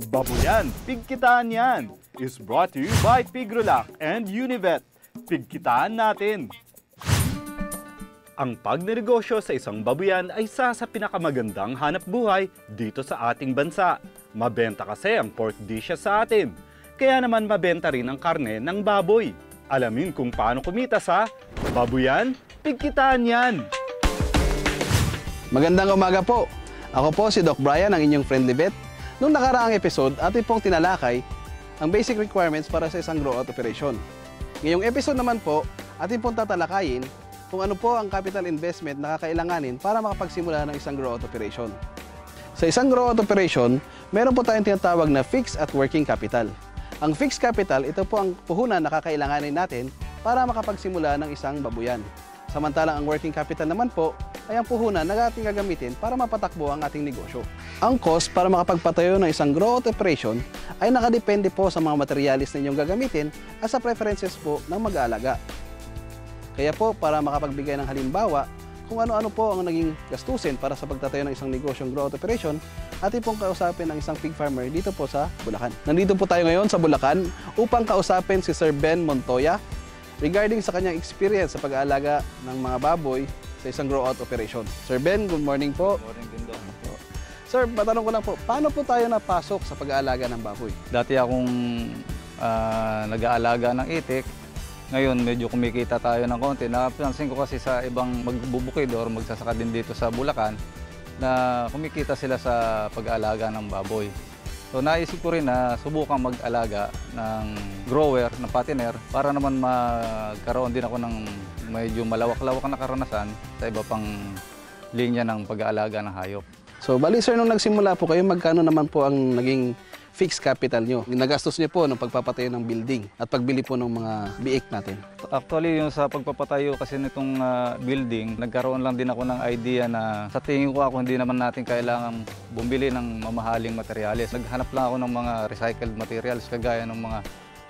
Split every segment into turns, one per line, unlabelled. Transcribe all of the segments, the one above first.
Babuyan, Pigkitaan Yan is brought to you by Pigrolac and Univet. Pigkitaan natin! Ang pagnenegosyo sa isang babuyan ay isa sa pinakamagandang hanap buhay dito sa ating bansa. Mabenta kasi ang pork dishes sa atin. Kaya naman mabenta rin ang karne ng baboy. Alamin kung paano kumita sa Babuyan, Pigkitaan Yan!
Magandang umaga po! Ako po si Doc Brian, ang inyong friendly vet. Noong nakaraang episode, atin pong tinalakay ang basic requirements para sa isang grow-out operation. Ngayong episode naman po, atin pong tatalakayin kung ano po ang capital investment na kakailanganin para makapagsimula ng isang grow-out operation. Sa isang grow-out operation, meron po tayong tinatawag na fixed at working capital. Ang fixed capital, ito po ang puhunan na kakailanganin natin para makapagsimula ng isang babuyan. Samantalang ang working capital naman po ay ang puhunan na ating gagamitin para mapatakbo ang ating negosyo. Ang cost para makapagpatayo ng isang grow-out operation ay nakadepende po sa mga materialis na inyong gagamitin at sa preferences po ng mag-aalaga. Kaya po, para makapagbigay ng halimbawa kung ano-ano po ang naging gastusin para sa pagtatayo ng isang negosyong grow-out operation, atin pong kausapin ang isang pig farmer dito po sa Bulacan. Nandito po tayo ngayon sa Bulacan upang kausapin si Sir Ben Montoya regarding sa kanyang experience sa pag-aalaga ng mga baboy sa isang grow-out operation. Sir Ben, good morning po.
Good morning din daw.
Sir, matanong ko lang po, paano po tayo napasok sa pag-aalaga ng baboy?
Dati akong nag-aalaga ng itik. Ngayon, medyo kumikita tayo ng konti. Napansin ko kasi sa ibang magbubukid or magsasaka din dito sa Bulacan na kumikita sila sa pag-aalaga ng baboy. So naisip ko rin na subukang mag-alaga ng grower, ng patiner, para naman magkaroon din ako ng medyo malawak-lawak na karanasan sa iba pang linya ng pag-aalaga ng hayop.
So, bali sir, nung nagsimula po kayo, magkano naman po ang naging fixed capital nyo? Nagastos nyo po ng pagpapatayo ng building at pagbili po ng mga biik natin.
Actually, yung sa pagpapatayo kasi nitong building, nagkaroon lang din ako ng idea na sa tingin ko ako hindi naman natin kailangan bumili ng mamahaling materyales. Naghanap lang ako ng mga recycled materials kagaya ng mga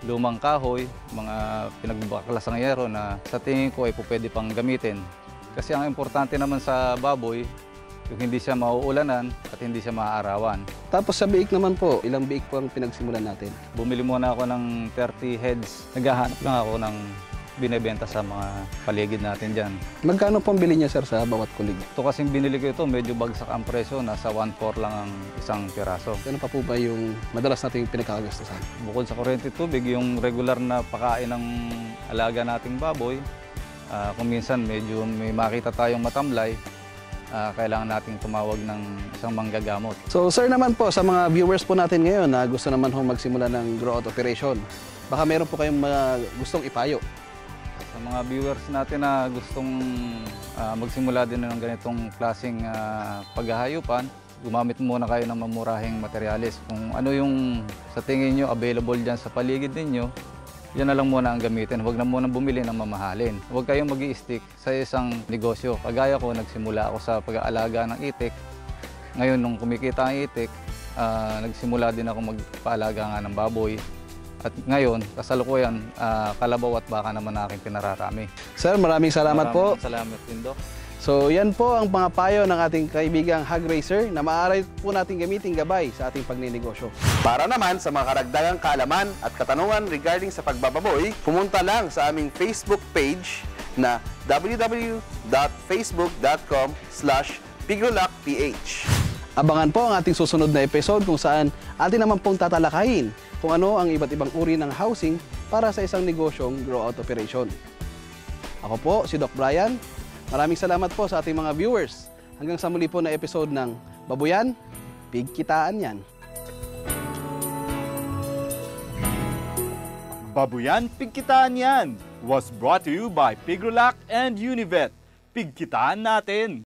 lumang kahoy, mga pinagbaklas ng yero na sa tingin ko ay pwede pang gamitin. Kasi ang importante naman sa baboy, yung hindi siya mauulanan at hindi siya maaarawan.
Tapos sa biik naman po, ilang biik po ang pinagsimulan natin?
Bumili muna ako ng 30 heads. Naghahanap lang ako ng binebenta sa mga paligid natin dyan.
Magkano po ang bili niya sir sa bawat kulig?
Ito kasing binili ko ito, medyo bagsak ang presyo. Nasa 1/4 lang ang isang piraso.
Ano pa po ba yung madalas nating pinagkakagastusan?
Bukod sa kuryente tubig, yung regular na pakain ng alaga nating baboy, kung minsan medyo may makita tayong matamlay, kailangan nating tumawag ng isang manggagamot.
So sir naman po, sa mga viewers po natin ngayon na gusto naman hong magsimula ng grow-out operation, baka meron po kayong gustong ipayo.
Sa mga viewers natin na gustong magsimula din ng ganitong klaseng paghahayupan, gumamit muna kayo ng mamurahing materyales. Kung ano yung sa tingin nyo available dyan sa paligid ninyo, yan na lang muna ang gamitin. Huwag na muna bumili ng mamahalin. Huwag kayong mag-i-stick sa isang negosyo. Kagaya ko, nagsimula ako sa pag-aalaga ng itik. Ngayon, nung kumikita ang itik, nagsimula din ako magpaalaga nga ng baboy. At ngayon, kasalukuyan, kalabaw at baka naman aking pinararami.
Sir, maraming salamat po.
Salamat din, Doc.
So yan po ang mga payo ng ating kaibigang hog racer na maaari po natin gamitin gabay sa ating pagninegosyo. Para naman sa mga karagdagang kaalaman at katanungan regarding sa pagbababoy, pumunta lang sa aming Facebook page na www.facebook.com/pigrolacph. Abangan po ang ating susunod na episode kung saan atin naman pong tatalakayin kung ano ang iba't ibang uri ng housing para sa isang negosyong grow-out operation. Ako po si Doc Brian. Maraming salamat po sa ating mga viewers. Hanggang sa muli po na episode ng Babuyan, Pigkitaan Yan.
Babuyan, Pigkitaan Yan was brought to you by Pigrolac and Univet. Pigkitaan natin!